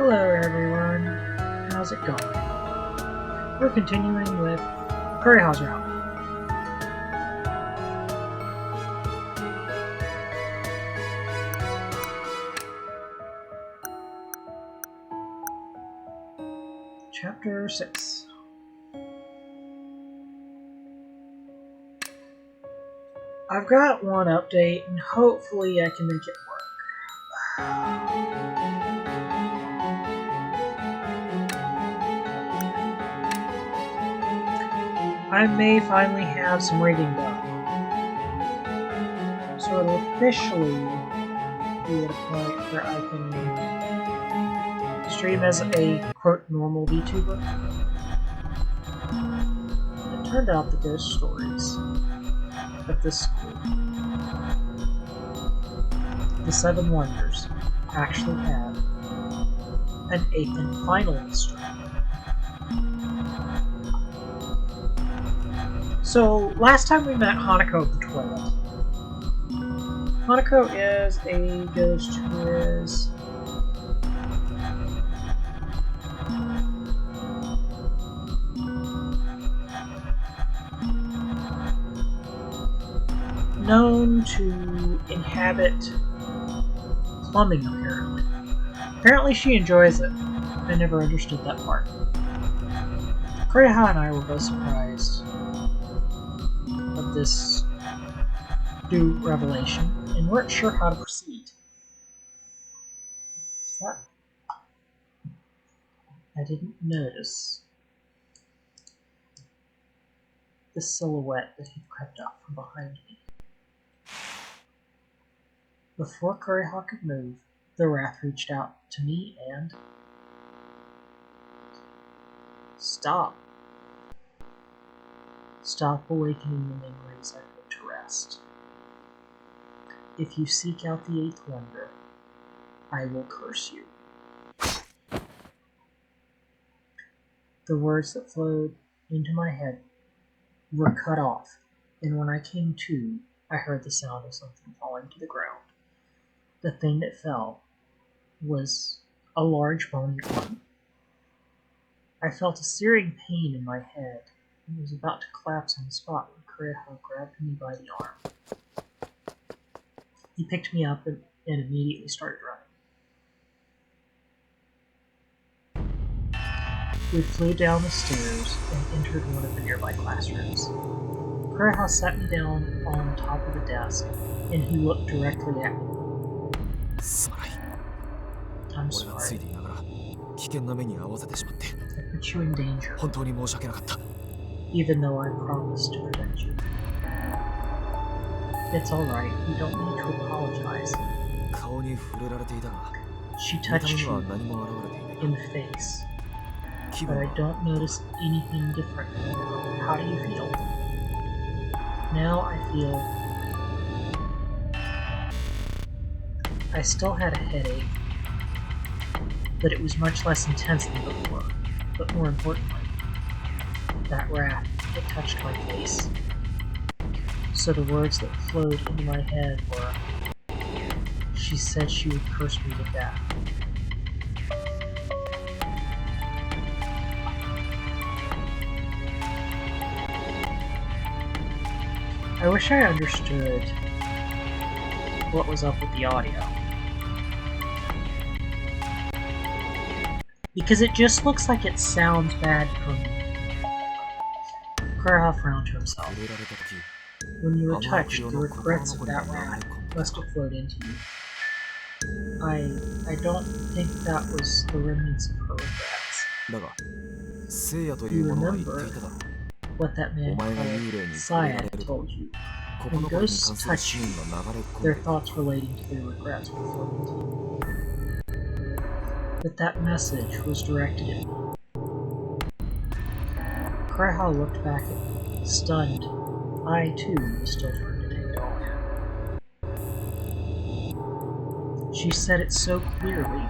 Hello everyone, how's it going? We're continuing with Curryhouse Route. Chapter 6. I've got one update and hopefully I can make it work. I may finally have some rigging done. So it'll officially be at a point where I can stream as a, quote, normal VTuber. It turned out the ghost stories of this school, the Seven Wonders, actually have an 8th and final mystery. So, last time we met Hanako of the Toilet. Hanako is a ghost who is known to inhabit plumbing, apparently. Apparently she enjoys it. I never understood that part. Kureha and I were both surprised of this new revelation and weren't sure how to proceed. Is that? I didn't notice the silhouette that had crept up from behind me. Before Kureha could move, the Wrath reached out to me and... Stop. Stop awakening the memories I put to rest. If you seek out the 8th wonder, I will curse you. The words that flowed into my head were cut off, and when I came to, I heard the sound of something falling to the ground. The thing that fell was a large bony arm. I felt a searing pain in my head and was about to collapse on the spot when Kureha grabbed me by the arm. He picked me up and immediately started running. We flew down the stairs and entered one of the nearby classrooms. Kureha sat me down on top of the desk, and he looked directly at me. I'm sorry. I put you in danger, even though I promised to protect you. It's alright, you don't need to apologize. She touched you in the face, but I don't notice anything different. How do you feel? Now I feel... I still had a headache, but it was much less intense than before. But more importantly, that wrath, it touched my face. So the words that flowed into my head were, she said she would curse me to death. I wish I understood what was up with the audio. Because it just looks like it sounds bad for me. Kureha frowned to himself. When you were touched, the regrets of that wrath must have flowed into you. I don't think that was the remnants of her regrets. You remember what that man called Syed had told you. When ghosts touch you, their thoughts relating to their regrets will flow into you. But that message was directed at me. Kureha looked back at me, stunned. I, too, was still trying to take it all in. She said it so clearly.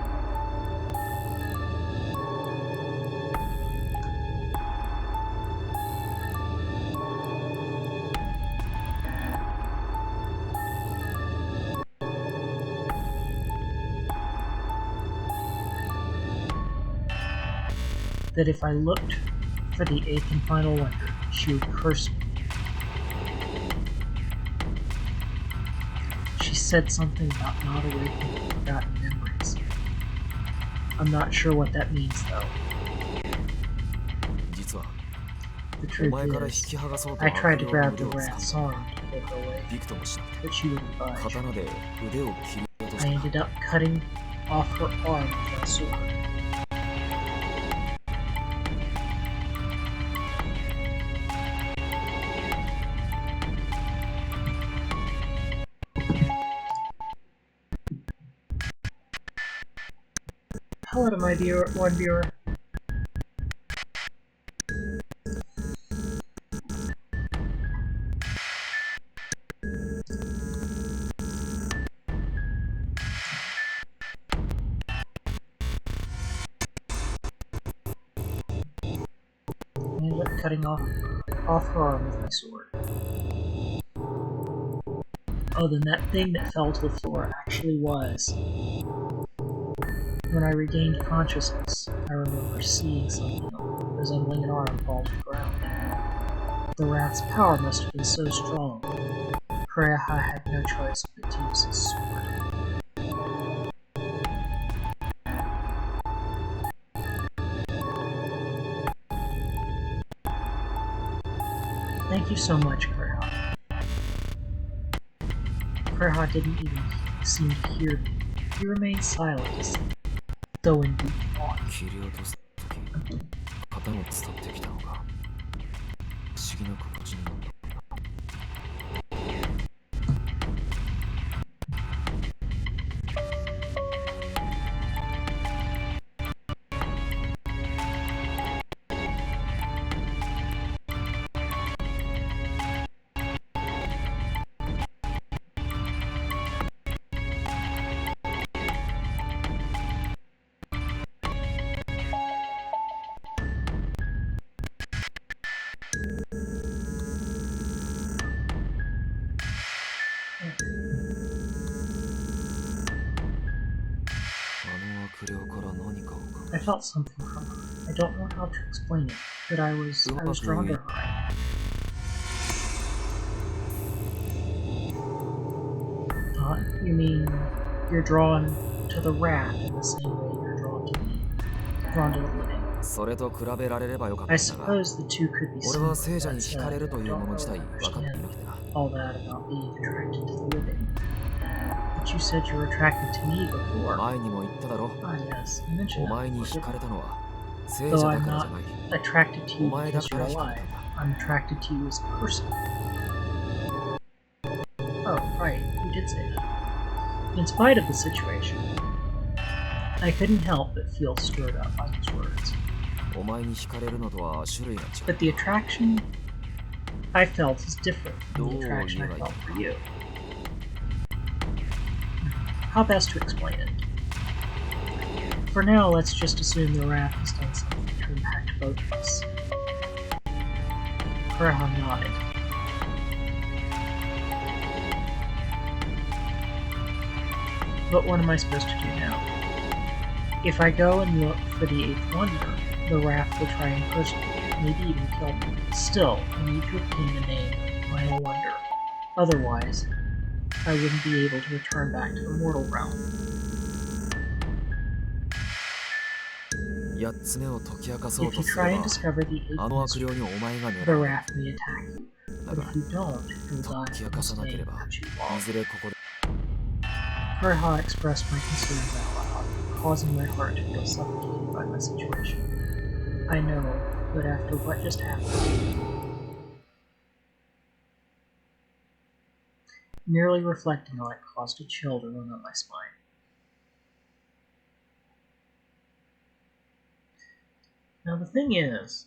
that if I looked for the eighth and final wonder, she would curse me. She said something about not awakening forgotten memories. I'm not sure what that means, though. The truth is, I tried to grab the rat's arm to pull her away, but she wouldn't budge. I ended up cutting off her arm with my sword. Hello to my one viewer. I ended up cutting off her arm with my sword. Oh, then that thing that fell to the floor actually was. When I regained consciousness, I remember seeing something resembling an arm fall to the ground. The rat's power must have been so strong. Kureha had no choice but to use his sword. Thank you so much, Kureha. Kureha didn't even seem to hear me. He remained silent, though in deep thought. I felt something from her. I don't know how to explain it, but I was drawn to her. You mean you're drawn to the rat in the same way you're drawn to me, drawn to the living? I suppose the two could be similar. That said, I don't really understand all that about being attracted to the living. But you said you were attracted to me before. Ah, yes, you mentioned that before. Though I'm not attracted to you because you're alive, I'm attracted to you as a person. Oh, right, you did say that. In spite of the situation, I couldn't help but feel stirred up by his words. But the attraction I felt is different from the attraction I felt for you. How best to explain it? For now, let's just assume the rat has done something to impact both of us. Kureha nodded. But what am I supposed to do now? If I go and look for the eighth wonder, the raft will try and curse me, maybe even kill me. Still, I need to obtain the name Final Wonder. Otherwise, I wouldn't be able to return back to the mortal realm. If you try and discover the eighth mystery, the raft may attack you. But if you don't, you'll die from staying for too long. Kureha expressed my concerns out loud, causing my heart to feel suffocated by my situation. I know, but after what just happened, merely reflecting on it caused a chill to run up my spine. Now the thing is,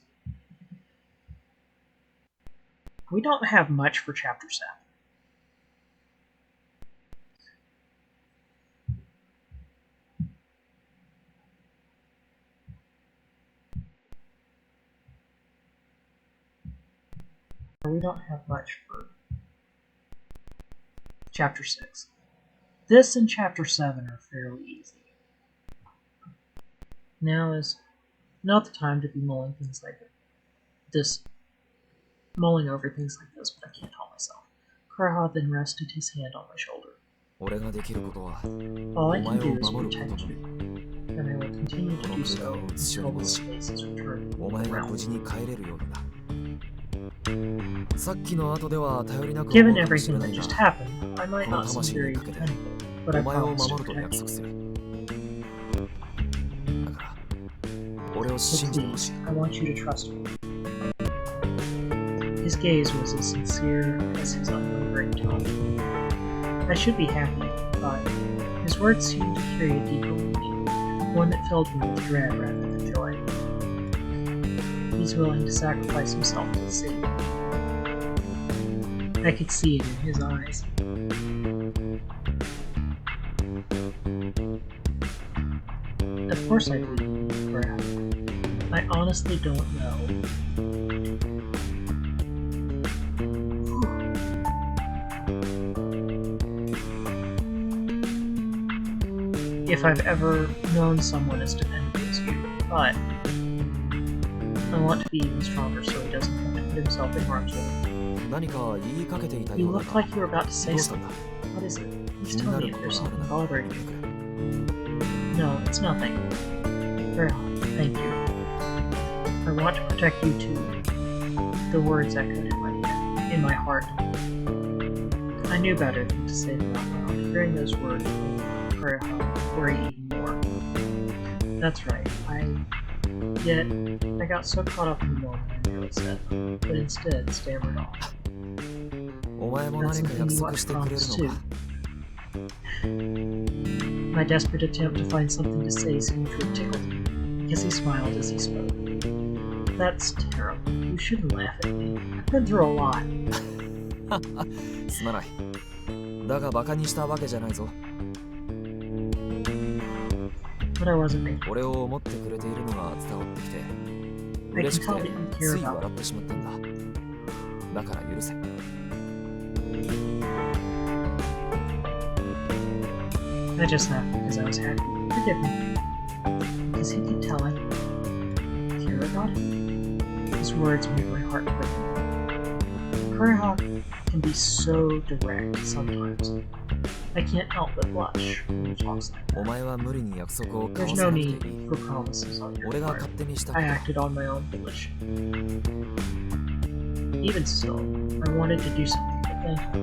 we don't have much for Chapter 7. We don't have much for Chapter 6. This and Chapter 7 are fairly easy. Now, as Not the time to be mulling things like this, mulling over things like this, but I can't help myself. Kuraha then rested his hand on my shoulder. All I can do is protect you, and I will continue to do so until the space is returned around. Given everything that just happened, I might not seem very dependable, but I promise to protect you. So please, I want you to trust me. His gaze was as sincere as his unwavering tone. I should be happy, but his words seemed to carry a deeper meaning, one that filled me with dread rather than joy. He's willing to sacrifice himself to save me. I could see it in his eyes. Of course I believe in you, Brad. I honestly don't know. If I've ever known someone as dependable as you, but I want to be even stronger so he doesn't have to put himself in harm's way. You look like you were about to say something. What is it? Please tell me if there's something bothering you. No, it's nothing. Very well, thank you. I want to protect you too. The words echoed in my heart. I knew better than to say them out loud. Hearing those words made me worry even more. That's right. Yet I got so caught up in the moment I nearly said them, but instead stammered off. That's something you must promise too. My desperate attempt to find something to say seemed to have tickled him, because he smiled as he spoke. That's terrible. You shouldn't laugh at me. I've been through a lot. But I wasn't making it. I can tell that you care about me. I just laughed because I was happy. Forgive me. Because he could tell I care about him. His words made my heart quicken. Kurihawk can be so direct sometimes. I can't help but blush when he talks like that. There's no need for promises on your part. I acted on my own volition. Even so, I wanted to do something to thank him.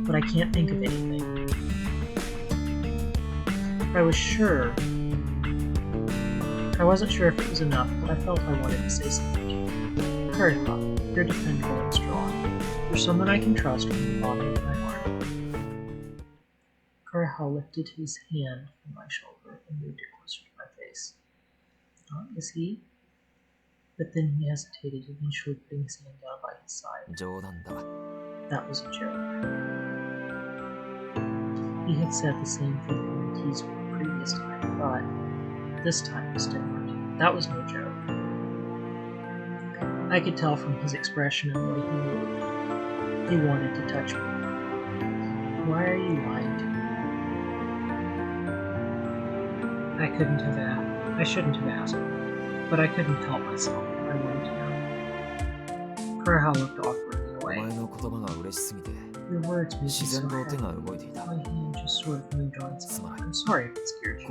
But I can't think of anything. I wasn't sure if it was enough, but I felt I wanted to say something to you. Kurihawk, you're dependable and strong. You're someone I can trust from the bottom of my heart. Kurihawk lifted his hand from my shoulder and moved it closer to my face. Is he? But then he hesitated, eventually putting his hand down by his side. That was a joke. He had said the same thing when he teased me the previous time, but this time was different. That was no joke. I could tell from his expression and the way he moved. He wanted to touch me. Why are you lying to me? I shouldn't have asked, but I couldn't help myself. I wanted to know. Kurihawk looked awkwardly away. Your words made me so happy. My hand just sort of moved on its own. I'm sorry if it scared you.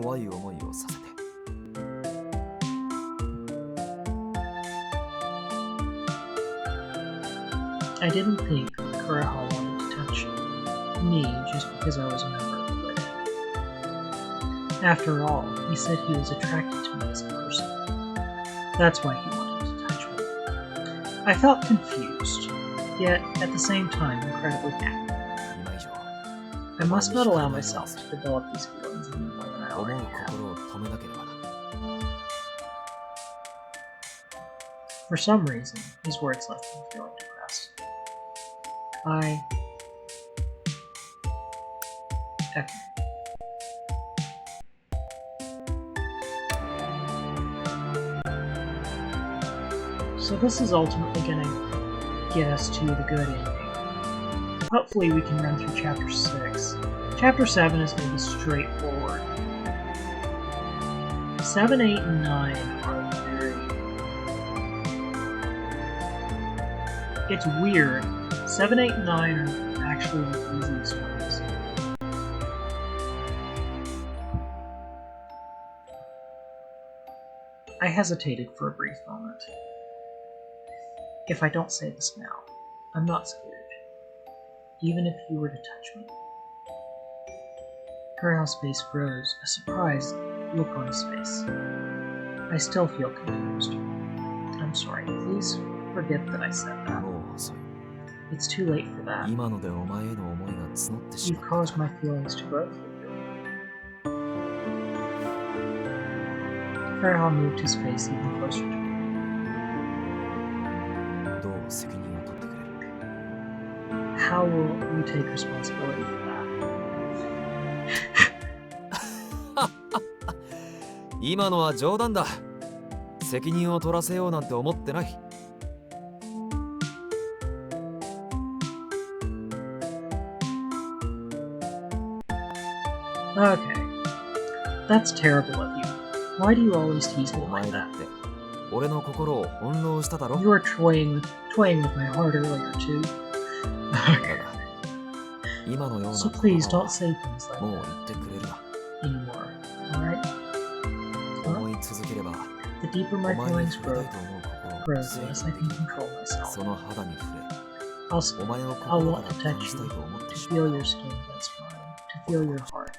I didn't think Kurihawk wanted to touch me just because I was a member of the British. After all, he said he was attracted to me as a person. That's why he wanted to touch me. I felt confused, yet at the same time incredibly happy. I must not allow myself to develop these feelings any more than I already have. For some reason, his words left me feeling depressed. Okay. So this is ultimately going to get us to the good ending. Hopefully we can run through Chapter 6. Chapter 7 is going to be straightforward. 7, 8, and 9 are very... It's weird. 7, 8, and 9 are actually the easiest ones. I hesitated for a brief moment. If I don't say this now, I'm not scared. Even if you were to touch me. Kurih's face froze, a surprised look on his face. I still feel confused. I'm sorry, please forget that I said that. It's too late for that. You've caused my feelings to grow for you. Kuriha moved his face even closer to me. How will you take responsibility for that? 今のは冗談だ。責任を取らせようなんて思ってない。Okay. That's terrible of you. Why do you always tease me like that? 俺の心を翻弄しただろ。You were toying with my heart earlier too. So please don't say things like that anymore. Alright? The deeper my feelings grow, the less I can control myself. I'll want to touch you, to feel your skin against mine, to feel your heart.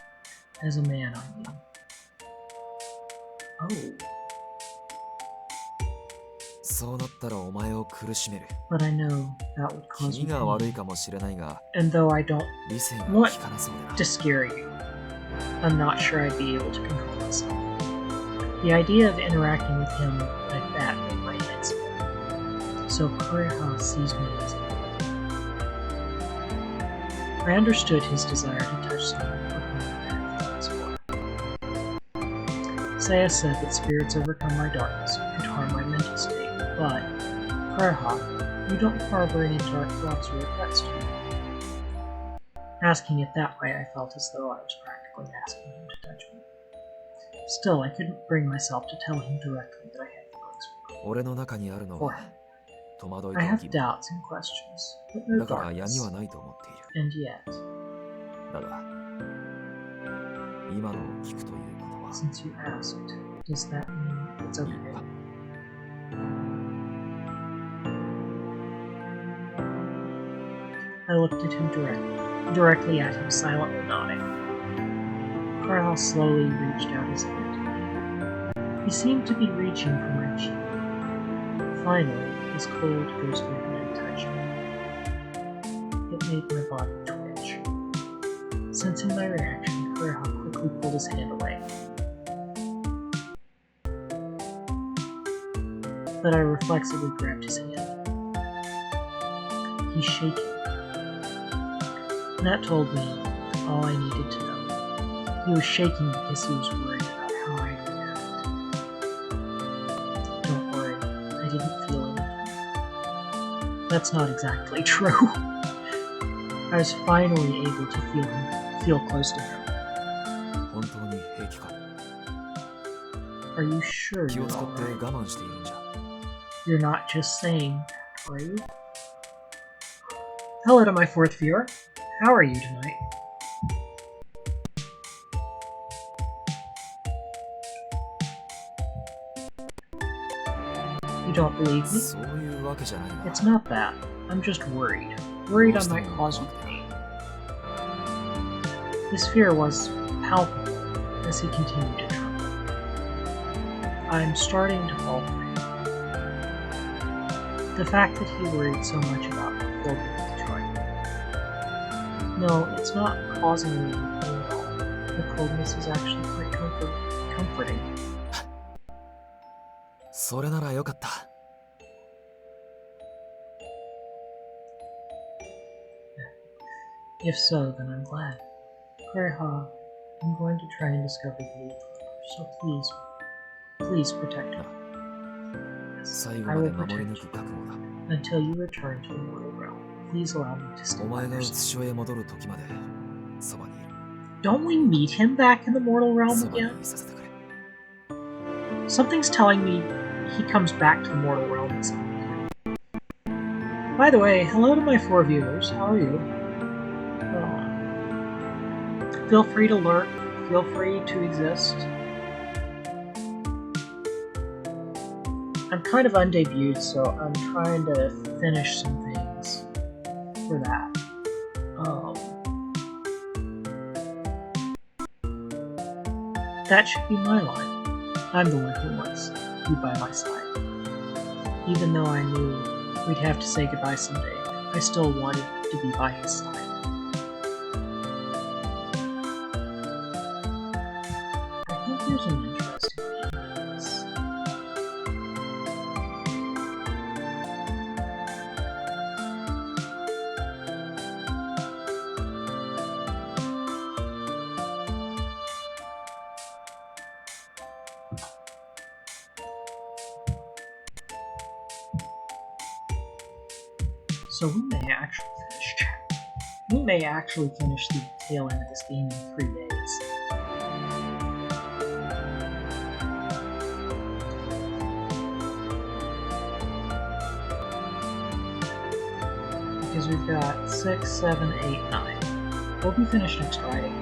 As a man, I mean. Oh. But I know that would cause me pain. And though I don't want to scare you, I'm not sure I'd be able to control myself. The idea of interacting with him like that made my head spin. So Kuriha sees me as a villain. I understood his desire to touch someone for whom I had feelings for. Saya said that spirits overcome my darkness could harm my mental state, but Kuriha, you don't harbor any dark thoughts or regrets, do you? Asking it that way, I felt as though I was practically asking him to touch me. Still, I couldn't bring myself to tell him directly that I had feelings for him. I have doubts and questions, but no darkness. And yet, since you asked, does that mean it's okay? I looked at him directly at him, silently nodding. Kuriha slowly reached out his hand to me. He seemed to be reaching for my cheek. Finally, his cold, ghostly hand touched me. It made my body twitch. Sensing my reaction, Kuriha quickly pulled his hand away. But I reflexively grabbed his hand. He's shaking. That told me all I needed to know. He was shaking because he was worried about how I reacted. Don't worry, I didn't feel anything. That's not exactly true. I was finally able to feel close to him. Are you sure you're alright? You're not just saying that, are you? Hello to my fourth viewer. How are you tonight? You don't believe me? It's not that. I'm just worried. Worried I might cause you pain. His fear was palpable as he continued to tremble. I'm starting to fall for him. The fact that he worried so much about me filled me with joy. No, it's not causing me any pain at all. The coldness is actually quite comforting. それならよかった。If so, then I'm glad. Kuriha, I'm going to try and discover the truth, so please protect me. Yes, I will protect you until you return to the mortal realm. Please allow me to stay by your side. Don't we meet him back in the mortal realm again? Something's telling me he comes back to the mortal realm at some point. By the way, hello to my 4 viewers. How are you? Feel free to lurk. Feel free to exist. I'm kind of undebuted, so I'm trying to finish some things for that. That should be my line. I'm the one who wants you by my side. Even though I knew we'd have to say goodbye someday, I still wanted to be by his side. I think there's an interesting thing in this. So we may actually finish the tail end of this game in 3 days. Because we've got 6, 7, 8, 9. We'll be finished next Friday.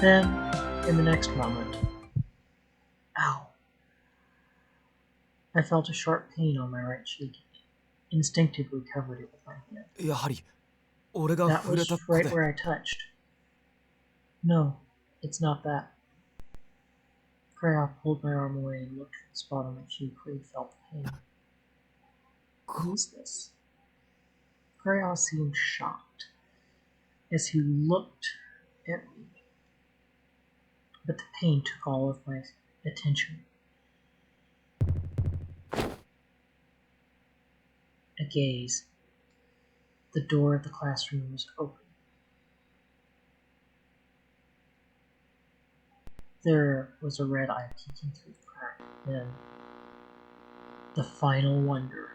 Then, in the next moment, ow! I felt a sharp pain on my right cheek. Instinctively covered it with my hand. やはり俺が That 触れ was た子 right で where I touched. No, it's not that. Freya pulled my arm away and looked at the spot on my cheek where he felt the pain. What is this? Freya seemed shocked as he looked at me, but the pain took all of my attention. A gaze. The door of the classroom was open. There was a red eye peeking through the crack. Then, the final wonder.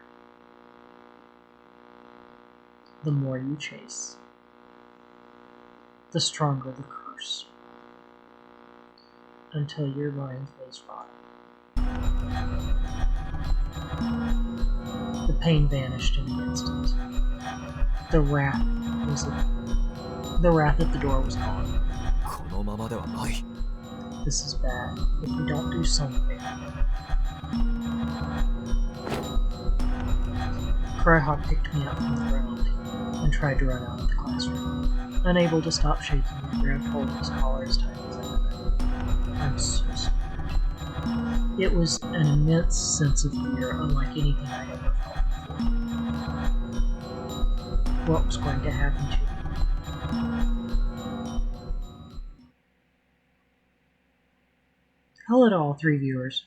The more you chase, the stronger the curse. Until your mind's face rot. The pain vanished in an instant. The wrath at the door was gone. このままではない This is bad. If we don't do something. Cryhawk picked me up from the ground and tried to run out of the classroom. Unable to stop shaking, I grabbed hold of his collar as tight as I could. I'm so scared. It was an immense sense of fear, unlike anything I ever felt before. What was going to happen to me? Hello to all 3 viewers.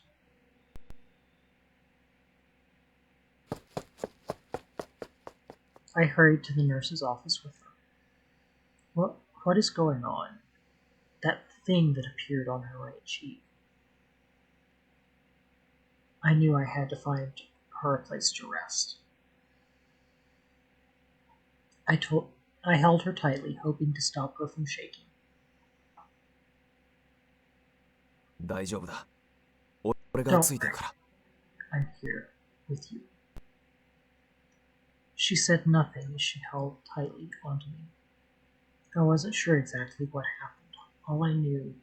I hurried to the nurse's office with her. What is going on? That thing that appeared on her right cheek. I knew I had to find her a place to rest. I held her tightly, hoping to stop her from shaking. 大丈夫だ俺がついてるから I'm here with you. She said nothing as she held tightly onto me. I wasn't sure exactly what happened. All I knew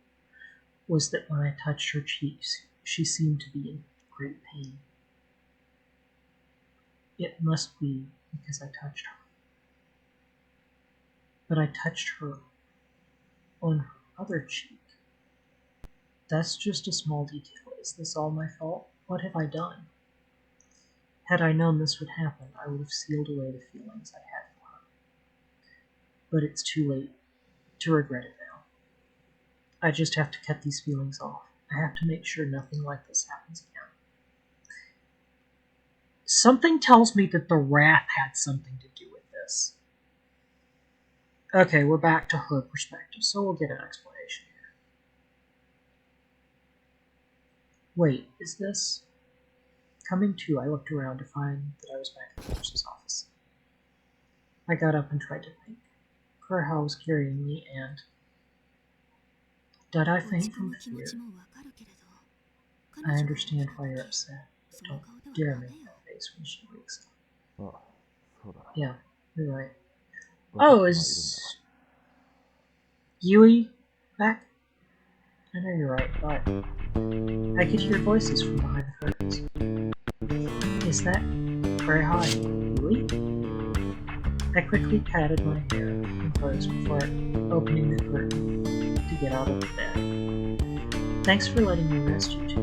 was that when I touched her cheeks, she seemed to be in great pain. It must be because I touched her. But I touched her on her other cheek. That's just a small detail. Is this all my fault? What have I done? Had I known this would happen, I would have sealed away the feelings I had for her. But it's too late to regret it now. I just have to cut these feelings off. I have to make sure nothing like this happens again. Something tells me that the wrath had something to do with this. Okay, we're back to her perspective, so we'll get an explanation here. Wait, is this... Coming to, I looked around to find that I was back at the nurse's office. I got up and tried to think. Kurhau was carrying me, and Did I faint from fear? I understand why you're upset. Don't dare make that face when she wakes up. ああ、そうだな。 Yeah, you're right. 分かって Oh, はいるんだ is Yui back? I know you're right, but I could hear voices from behind the curtains. Is that very high, Yui? I quickly patted my hair and clothes before opening the curtain to get out of the bed. Thanks for letting me rest you two.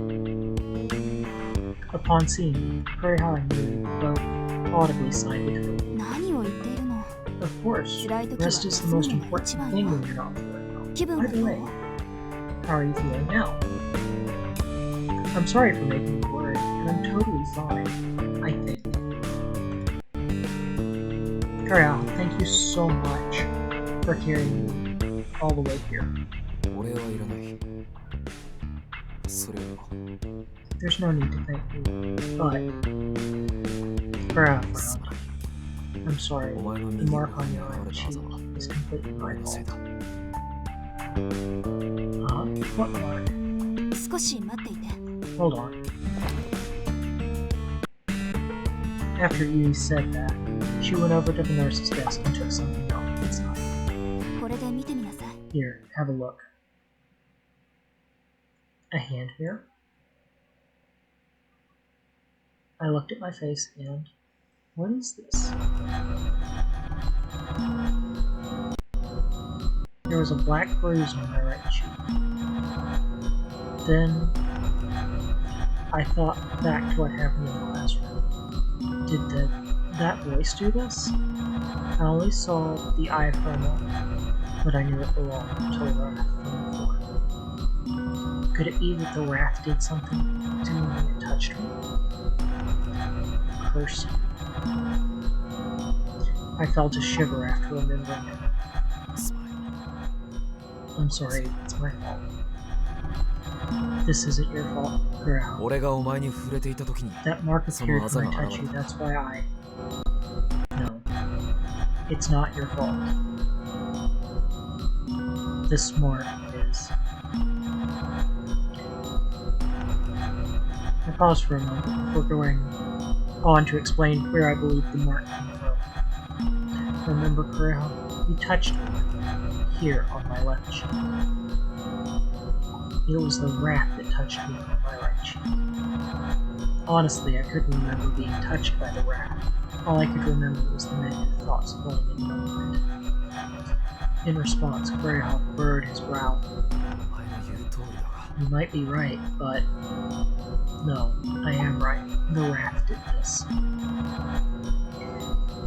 Upon seeing me, Kureha and Yui both audibly sighed with relief. 何を言っているの？ Of course, 辛い時は rest is the 休む most のが important 一番 thing よ。 when you're not feeling well. 気分 By は the ど way, う？ how are you feeling now? I'm sorry for making you worry, but I'm totally fine, I think. Kureha, thank you so much for carrying me all the way here. お礼はいらない。それを There's no need to thank me, but Kureha frowned. I'm sorry. お前の The 右 mark 側 on に your 現 right れたあざ cheek は is completely 俺 my のせい fault. だ。 What mark? 少し待っていて。 Hold on. After Yui said that, she went over to the nurse's desk and took something out from inside. これで見てみなさい。 Here, have a look. A hand mirror? I looked at my face and... What is this? There was a black bruise on my right cheek. Then... I thought back to what happened in the classroom. Did that voice do this? I only saw the eye for a moment, but I knew it belonged to Wrath from before. Could it be that the Wrath did something to me when it touched me? Curse you. I felt a shiver after remembering it. すまない。 I'm sorry, it's my fault. This isn't your fault, Kureha. 俺がお前に触れていた時に That mark その appeared あざ when が I 現 touched れ you, た。 that's why I... No. It's not your fault. This mark is... I paused for a moment before going on to explain where I believe the mark came from. Remember, Kureha, you touched me here on my left cheek. It was the Wrath that touched me on my right cheek. Honestly, I couldn't remember being touched by the Wrath. All I could remember was the negative thoughts flowing into my mind. In response, Kureha furrowed his brow. お前の言う通りだが。 You might be right, but... No, I am right. The Wrath did this.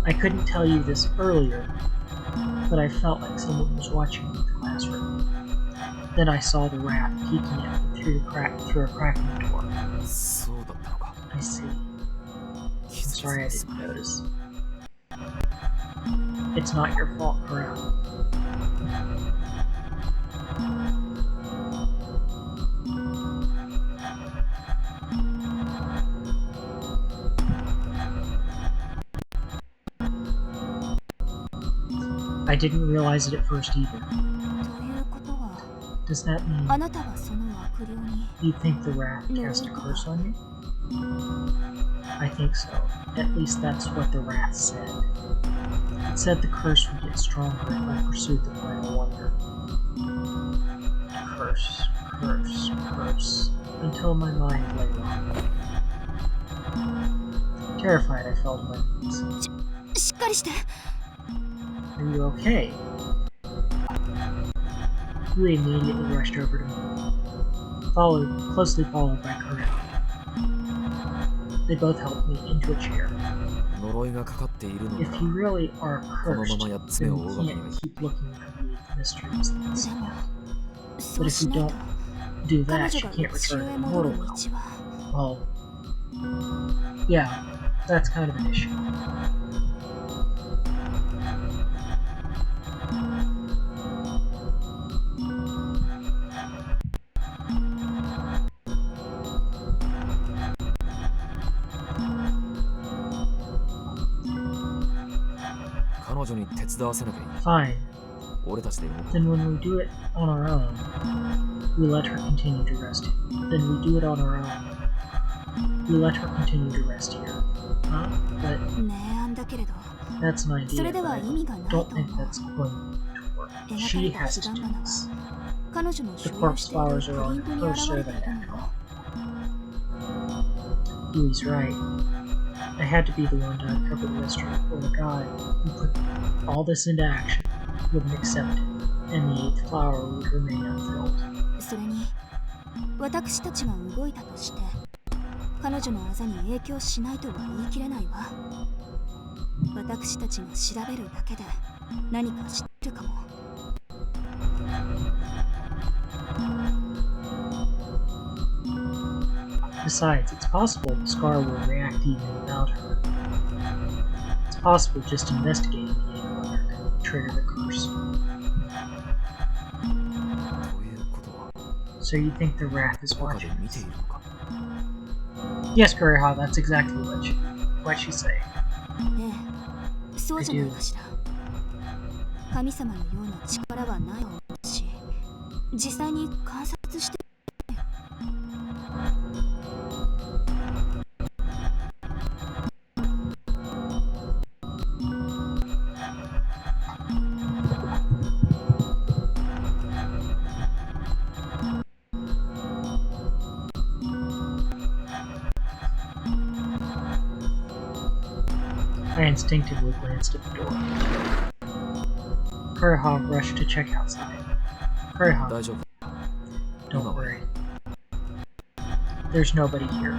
I couldn't tell you this earlier, but I felt like someone was watching me in the classroom. Then I saw the Wrath peeking at me through a crack in the door. そうだったのか。 I see. 気 I'm づき sorry I すま didn't ない。 notice. It's not your fault, Kureha. I didn't realize it at first either. ということは、 Does that あ mean なたはその悪霊に you think the Wrath cast a curse on you? I think so. At least that's what the Wrath said. It said the curse would get stronger if I pursued the final wonder. Curse, curse, curse, until my mind lay low. Terrified, I fell to my knees. しっかりして。 Are you okay? Yui immediately rushed over to me, closely followed by Kureha. They both helped me into a chair. 呪いがかかっているのな If ら you really are この cursed, まま8つ目 then を you 追うわけにはい can't か keep looking for the mysteries that で see も out. そ But う if し you ない don't と do 彼 that, 女 you が can't 地 return 上 to へ the 戻る mortal 道 realm. は Well, yeah, that's kind of an issue. Fine. 俺たちで動こ Then when we do it on our own, we let her continue to rest here. Then we do it on our own. We let her continue to rest here. Huh? But 明暗だけれど that's an それ idea, で but は I 意味がないと don't 思 think う that's going to work. 描か She れた has 彼 to 岸 do 花は this. 彼女の The 所有 corpse している flowers プ are リ on ントに her 現れて survey いる after の all. Dewey's right. I had to be the one to uncover the mystery, or the god who put all this into action wouldn't accept it, and the eighth flower would remain unfilled. それに私たちが動いたとして彼女の技に影響しないとは言い切れないわ。私たちが調べるだけで何か知ってるかも。 Besides, it's possible the scar will react even without her. It's possible just investigating the eighth wonder could trigger the curse. う。ということは So you think the wrath is 他で watching 見てい us? るのか。 Yes, Kuriha, that's exactly what she's saying. ええ、そうじゃないかしら。神様のような力はないと思うし、実際に観察して I instinctively glanced at the door. Kuriha rushed to check outside. 大 Kuriha, 丈夫。 don't 今は worry. There's nobody here.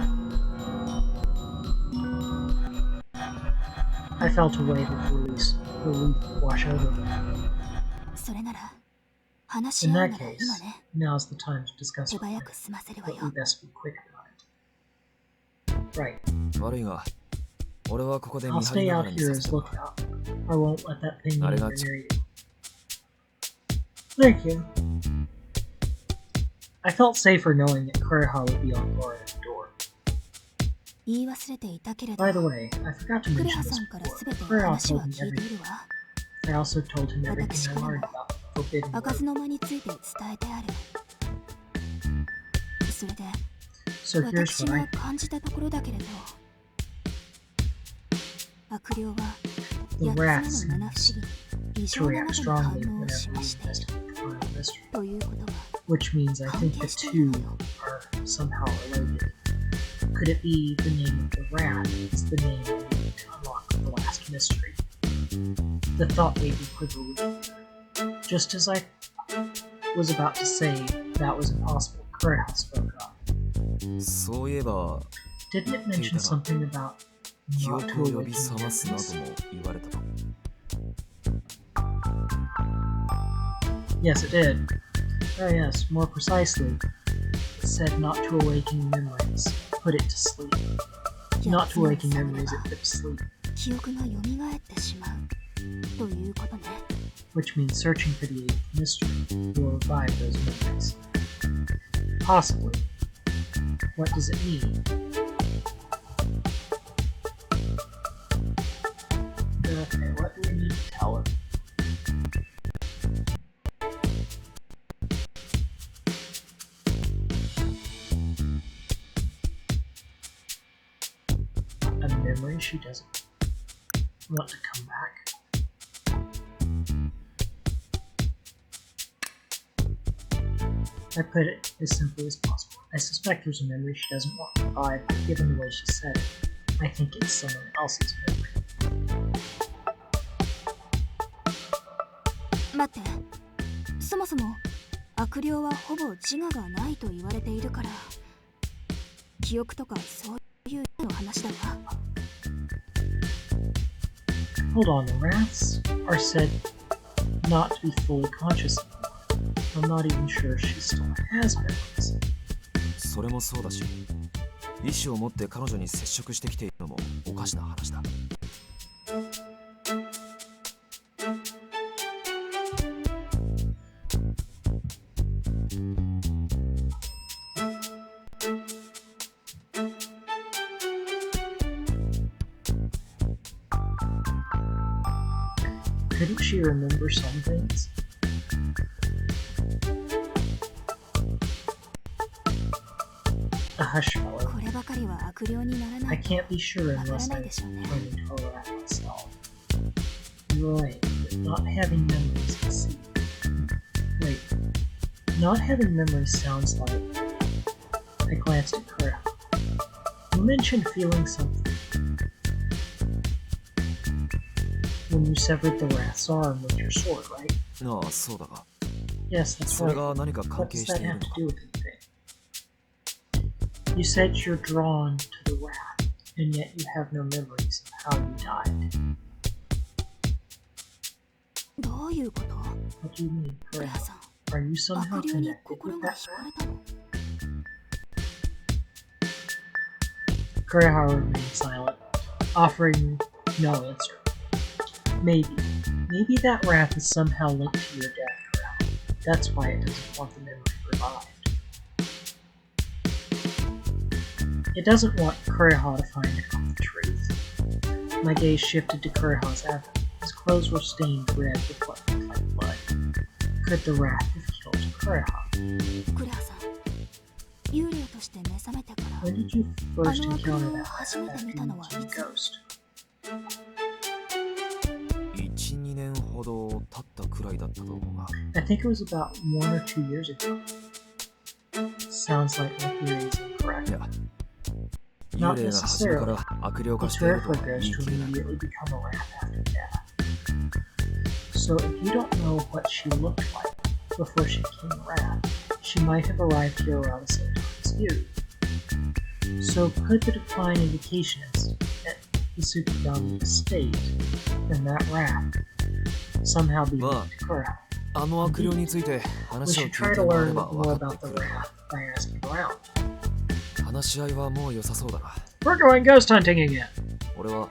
I felt a wave of relief wash over me. それなら話し In 合う that なら case, 今ね、 now's the time to discuss 手 it, 早く済ませるわ but よ。 we best be quick about it. Right. 悪いが、俺はここで I'll 見張り stay なが out らに here さ as せてもらう。 lookout. I won't let that thing get Arigato. anywhere near you. Thank you. I felt safer knowing that Kuriha would be on guard at the door. 言い忘れていたけれど、 By the way, I forgot to クレ mention ハ this さんから before. すべての Kuriha 話 told は me 聞いてい everything. るわ。 I also told him everything I 私からも learned about the forbidden 開か road. ずの間について伝えてある。それで So here's 私 what I が感じたところだけれど、悪霊は The 8 wrath つ目の七不 seems 思議に異 to 常な react までの strongly 反応を whenever 示 we している investigate the final mystery, ということは which means I think the two are somehow related. Could it be the name of the wrath is the name we need to unlock the last mystery? The thought made me quiver with fear. Just as I was about to say that was impossible, Kuriha spoke up. そういえば、 Didn't it mention something about 記 not 憶 to を呼 awaken び覚ますな memories? ども言われたと。 Yes, it did. Oh yes, more precisely, it said not to awaken memories, put it to sleep. 8 Not つ to 目を awaken 覚めれ memories, ば it put to sleep, 記憶が蘇ってしまうということね。 which means searching for the eighth mystery will revive those memories. Possibly. What does it mean? Okay, what do we need to tell him? A memory she doesn't want to come back. I put it as simply as possible. I suspect there's a memory she doesn't want to revive, but given the way she said it, I think it's someone else's memory. 待って、そもそも悪霊はほぼ自我がないと言われているから、記憶とかそういうの話だわ。 Hold on, the wraths are said not to be fully conscious anymore. I'm not even sure she still has memories. それもそうだし、意志を持って彼女に接触してきているのもおかしな話だ。 Couldn't she remember some things? hush fellow. こればかりは悪霊にならな I い can't be sure わから unless ない I でしょうね turn into a rat myself. You're right, but not having memories is see. Wait, not having memories sounds like... I glanced at Kura. You mentioned feeling something. When you severed the rat's arm with your sword, right? ああ、そうだが。 Yes, that's それ right. が何か関 What 係 does して that いる have の to か。 do with anything? You said you're drawn to the rat, and yet you have no memories of how you died. どういうこと What do you mean, クレ Kura? ハさん Are you somehow 悪霊に connected 心 with が that 惹か rat? れたの Kureha remained silent, offering no answer. Maybe that wrath is somehow linked to your death, Kureha. That's why it doesn't want the memory revived. It doesn't want Kureha to find out the truth. My gaze shifted to Kureha's abdomen. His clothes were stained red with what looked like blood. Could the wrath have killed Kureha? クレハさん幽霊として目覚めてから When did you first あの悪霊 encounter を that 初 wrath めて after 見 you たのはい became a つ ghost? 1、2年ほど経ったくらいだったと思うが。 I think it was about 1 or 2 years ago. Sounds like my theory is い incorrect. や、幽霊が初めから悪霊化 It's してい rare ると for は a 言い ghost 切 to れない。 immediately become a rat after death. So if you don't know what she looked like before she became a rat, she might have arrived here around the same time as you. So could the divine indication is that the Sukigami estate and that rat somehow be linked to Kura? あの悪霊について We 話を should 聞 try いて to 回れ learn ば more 分かっ about て the くる。 rat by asking around. 話し合いはもう良さそうだな。 We're going ghost hunting again. 俺は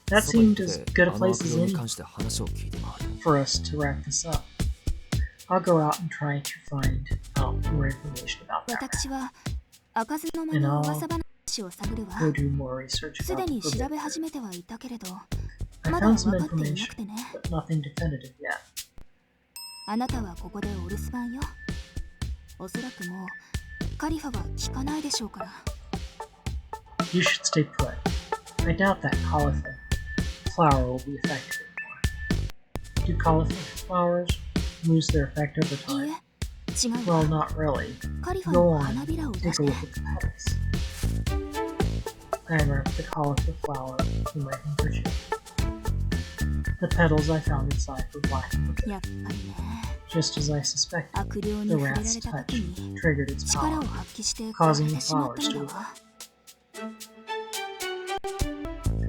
That 外に seemed 出 as て good a あの place 悪 as 霊に any 関して話を聞いて回る。 for us to wrap this up. I'll go out and try to find out more information about that. 私は開かずの間に噂話を探るわ Go do more research す about で the に調 forbidden べ fruit. 始めてはいたけれど I まだ found 分 some かっていな information, くてね but nothing definitive yet. あなたはここでお留守番よおそらくもうカリファは聞かないでしょうから You should stay put. I doubt that cauliflower flower will be effective anymore. Do cauliflower flowers lose their effect over いい time? え違う Well, わ not really. カリファ Go の on, 花びらを出 take し a て look at the petals. I unwrapped the cauliflower flower in my handkerchief. The petals I found inside were black and withered, やっぱりね just as I suspected. 悪霊に The 触れら rat's れた touch 時に triggered its 力を power. 発揮して壊 causing れ the てしまった flowers の to だわ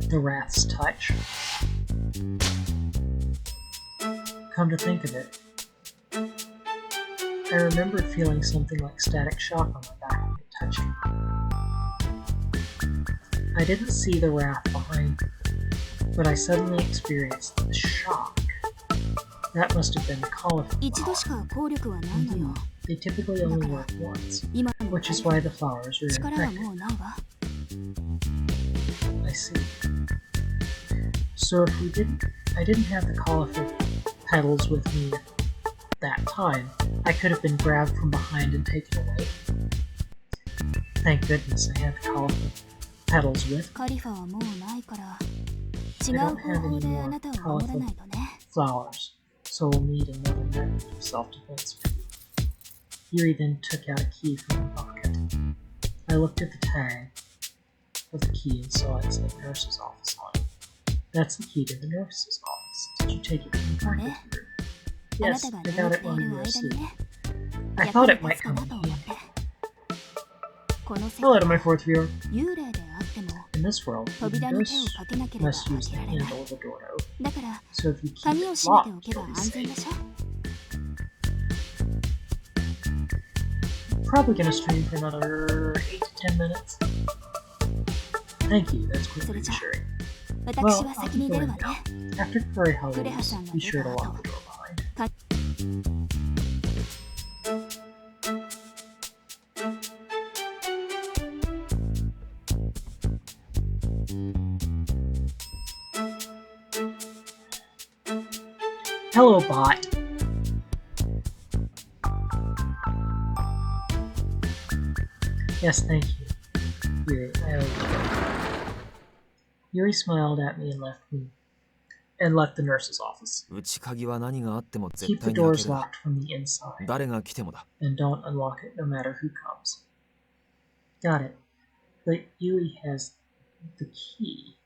The rat's touch. Come to think of it, I remembered feeling something like static shock on my back when it touched me. I didn't see the wrath behind me, but I suddenly experienced the shock. That must have been the 一度し cauliflower. か効力はないのよ They typically only work once, 今の which is why the flowers are 力は infected. もうないわ I see. So if I didn't have the cauliflower petals with me at that time, I could have been grabbed from behind and taken away. Thank goodness I had the cauliflower petals with カリファはもうないから違 I う don't 方 have 法 any で more あなたを守らないとね flowers, so we'll need another method of self-defense for you. Yuri then took out a key from her pocket. I looked at the tag of the key and saw it said nurse's office on it. That's the key to the nurse's office. Did you take it from the practice room? あな Yes, たが I 眠 got っ it てい while る you were 間に asleep. ね I 役 thought に it 立 might つか come な in と思っ handy. てこの世 Hello 界 to my は fourth viewer. 幽霊であっても In this world, 扉 the に手を nurse かけなければ must use 開 the けられない handle of the door to open. だから So if you keep 鍵を it 閉めてお locked, けば you'll be 安全 safe. でしょ Probably gonna stream for another 8 to 10 minutes. Thank you, that's quite それじゃ reassuring. 私 Well, は I'll 先に be 出る going わね now. After Curry Hall クレハ leaves, さんが be 出 sure た to 後 lock the door behind. Hello, bot. Yes, thank you. Yuri, I owe you. Yuri smiled at me and left the nurse's office. 内鍵は何があっても絶 Keep the 対に開け doors る。 locked from the inside, 誰が来てもだ。 and don't unlock it no matter who comes. Got it. But Yui has the key.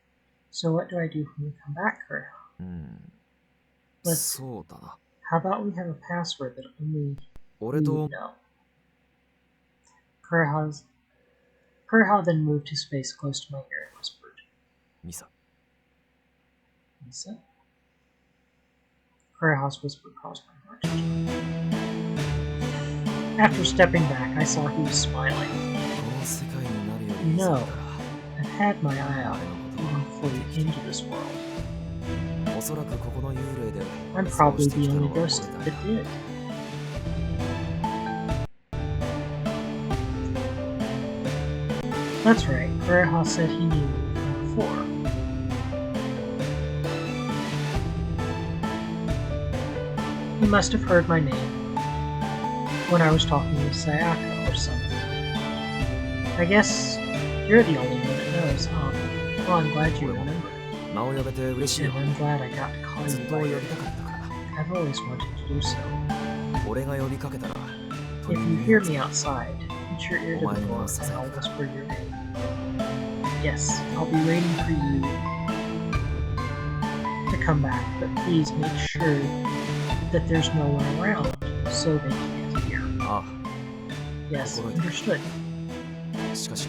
So what do I do when we come back, Kureha? うん。そうだな。 How about we have a password that only 俺 you と would know? Kureha then moved his face close to my ear and whispered, ミサ。 Misa? Kureha's whisper caused my heart to jump. After stepping back, I saw he was smiling. この世界になるより No, 以前から I've had my eye out even before you came to this world. おそらくここの幽霊で I'm そう probably してき the た only のは ghost 俺 that だ。 did. That's right, Kureha said he knew me from before. He must have heard my name when I was talking with Sayaka or something. I guess you're the only one that knows, huh? Well, I'm glad you remembered. 名を呼べて嬉しい And よ。 I'm glad I got to call ず you っと呼 by び your たかったから。 I've always wanted to do so. 俺が呼びかけたら If you hear me outside, put your ear to the door and I'll whisper your name. Yes, I'll be waiting for you to come back, but please make sure that there's no one around so they can't hear. あ Yes, 心得てる。 understood. あ、しかし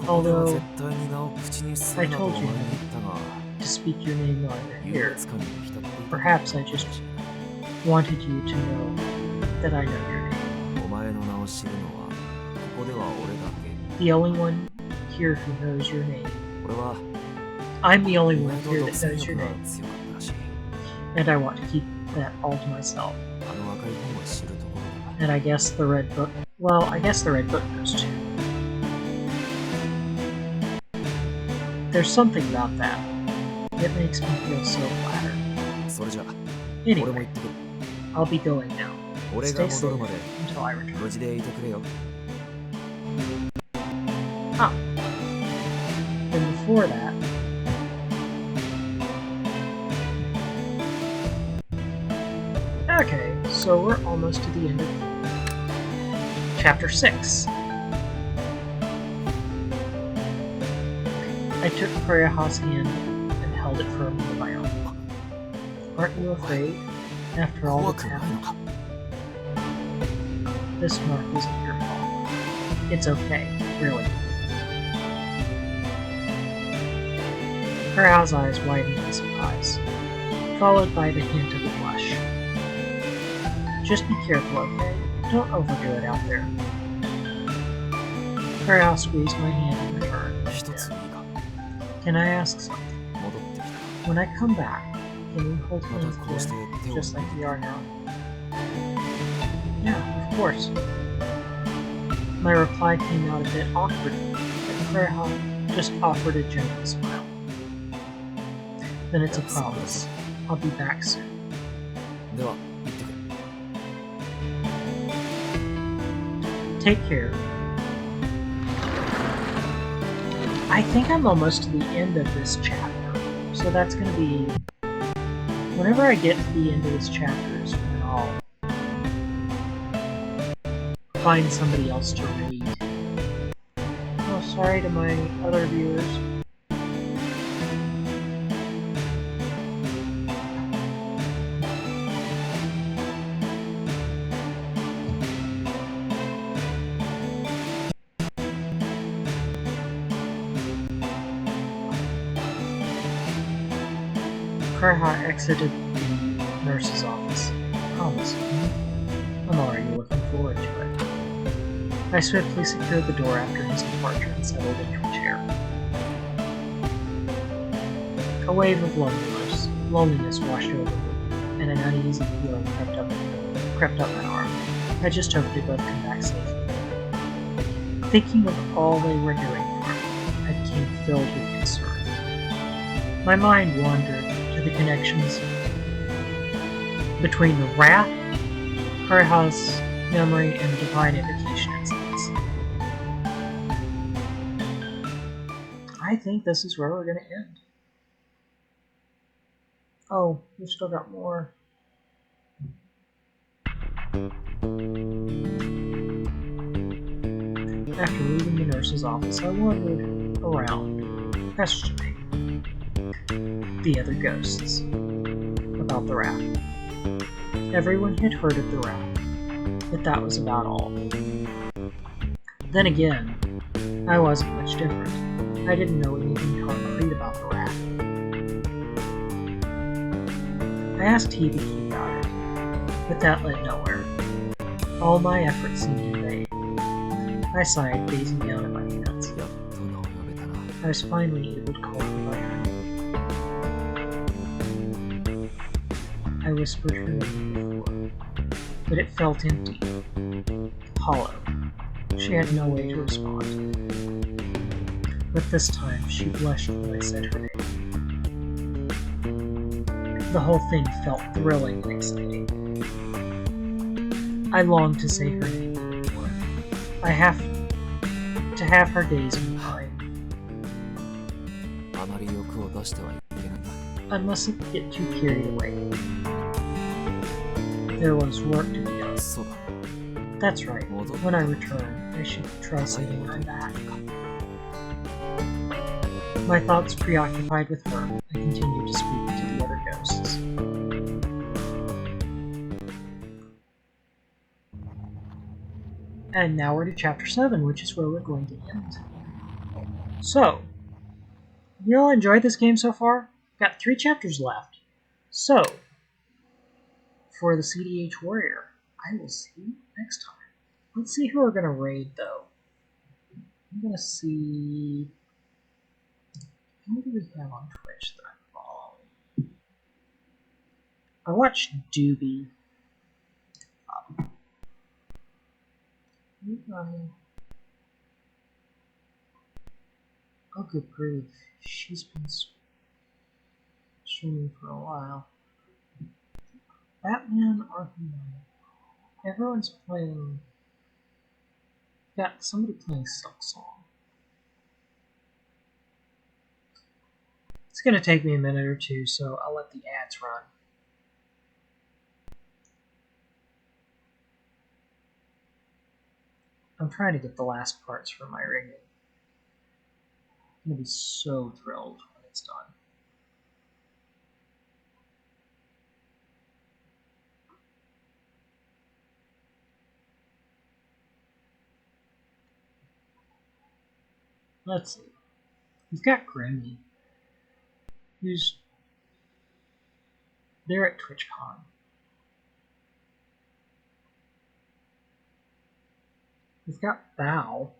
ここでは Although 絶対に名を口にするなと I お told 前 you に言ったが to speak your name while you're 優 here. 越感に浸っていた Perhaps I just wanted you to know that I know your name. お前の名を知るのはここでは俺だけ。 The only one here who knows your name. 俺は I'm the only 意 one 外と here 独 that 占 knows 欲 your が name. 強かったらしい。 And I want to keep that all to myself. あの赤い本は知るところだ。 And I guess the red book. Well, I guess the red book knows too. There's something about that. It makes me feel so flattered. それじゃ俺も Anyway, 行ってくる。 I'll be going now. 俺が Stay 戻る safe まで until I return. 無事でいてくれよ。 Ah. And before that, okay, so we're almost to the end of chapter 6. I took Kureha's hand and held it firmly in my own. Aren't you afraid? After all 怖 that's くないの happened, か。 this mark isn't your fault. It's okay, really. Kureha's eyes widened in surprise, followed by the hint of a blush. Just be careful, okay? Don't overdo it out there. Kureha squeezed my hand in return. 一ついいか。 Can I ask something? 戻ってきた。 When I come back, can we hold また hands こうして again, 手を just like we are now? Yeah, of course. My reply came out a bit awkward, but Kureha just offered a gentle smile. Then it's a promise. I'll be back soon. では行ってくる。 Take care. I think I'm almost to the end of this chapter, so that's going to be... Whenever I get to the end of this chapter is when I'll find somebody else to read. Oh, sorry to my other viewers. Kureha exited the nurse's office. Promising. I'm already looking forward to it. I swiftly secured the door after his departure and settled into a chair. A wave of loneliness washed over me, and an uneasy feeling crept up my arm. I just hoped they'd both come back safely. Thinking of all they were doing for me, I became filled with concern. My mind wandered to the connections between the wrath, Kureha's memory, and divine invocation incidents. I think this is where we're going to end. Oh, we've still got more. After leaving the nurse's office, I wandered around, questioning the other ghosts about the raft. Everyone had heard of the raft, but that was about all. Then again, I wasn't much different. I didn't know anything concrete about the raft. I asked Hibiki about it, but that led nowhere. All my efforts seemed in vain. I sighed, gazing down at my hands. やっと名を呼べたな。 I was finally able to call her by her name. I whispered her name before, but it felt empty, hollow. She had no way to respond. But this time, she blushed when I said her name. The whole thing felt thrilling and exciting. I longed to say her name even more. I have to have her gaze on mine. あまり欲を出してはいけないな。 I mustn't get too carried away. There was work to be done. そうだ。 That's right. 戻っ When I return, I should try saying I'm back. My thoughts preoccupied with her, I continued to speak to the other ghosts. And now we're to chapter 7, which is where we're going to end. So, you all enjoyed this game so far? Got 3 chapters left. So, for the CDH Warrior, I will see you next time. Let's see who we're going to raid, though. I'm going to see... Who do we have on Twitch that I'm following? I watched Doobie. Oh, good grief. She's been streaming for a while. Batman Arkham Knight. Everyone's playing... Got somebody playing Silk Song. It's going to take me a minute or two, so I'll let the ads run. I'm trying to get the last parts for my rigging. I'm going to be so thrilled when it's done. Let's see. We've got Grimmy, who's there at TwitchCon. We've got Bao.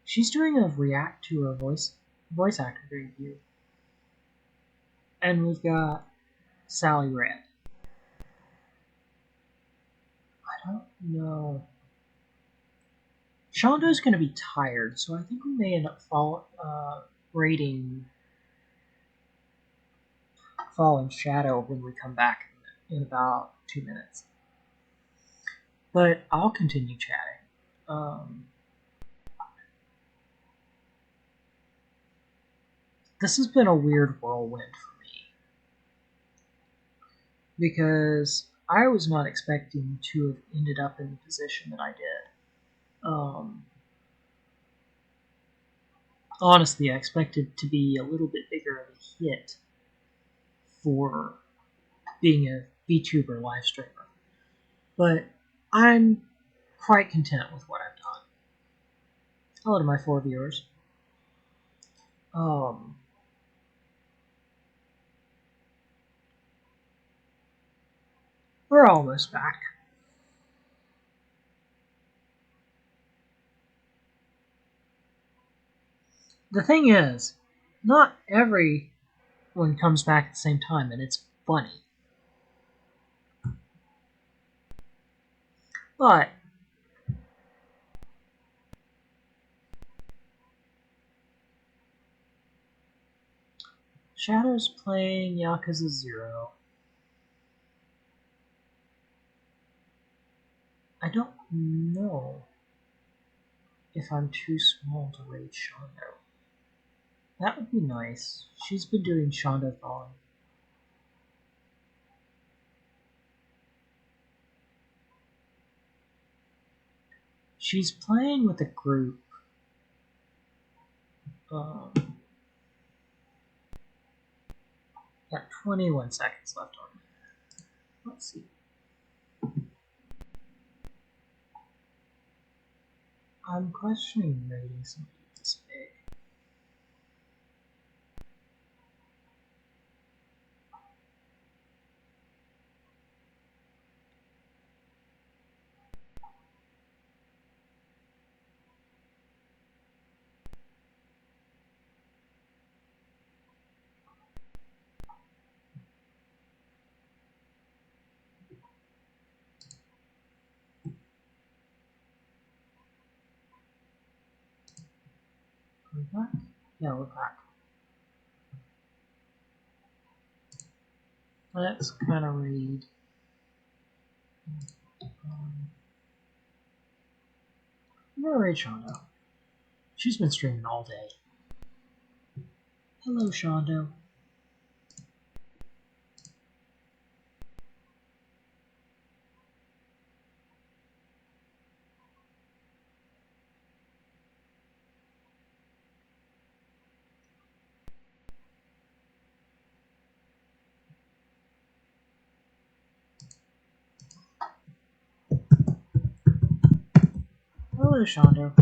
She's doing a react to a voice actor review. And we've got Sally Red. I don't know. Shondo's going to be tired, so I think we may end up rating Falling Shadow when we come back in about 2 minutes. But I'll continue chatting. This has been a weird whirlwind for me, because I was not expecting to have ended up in the position that I did. Honestly, I expected to be a little bit bigger of a hit for being a VTuber live streamer. But I'm quite content with what I've done. Hello to my 4 viewers. We're almost back. The thing is, not everyone comes back at the same time, and it's funny. But Shadow's playing Yakuza 0. No. If I'm too small to raid Shondo. That would be nice. She's been doing Shondathon. She's playing with a group. Um, got 21 seconds left on it. Let's see. I'm questioning rating somebody this big. Are we back? Yeah, we're back. Let's kind of read. I'm gonna read Shondo. She's been streaming all day. Hello, Shondo. Hello, Shondo.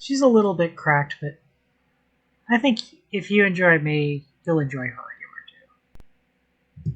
She's a little bit cracked, but I think if you enjoy me, you'll enjoy her humor too.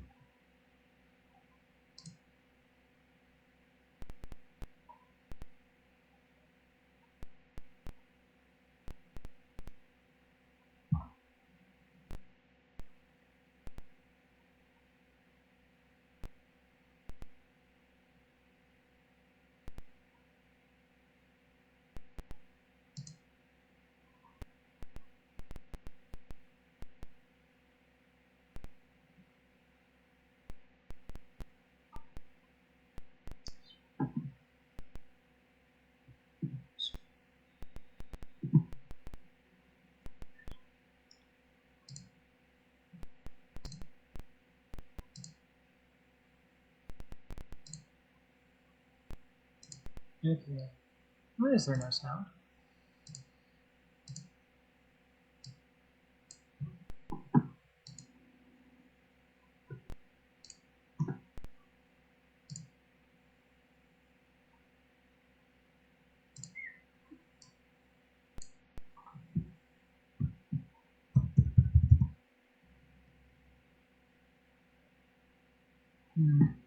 Okay. Why is there no sound? Hmm.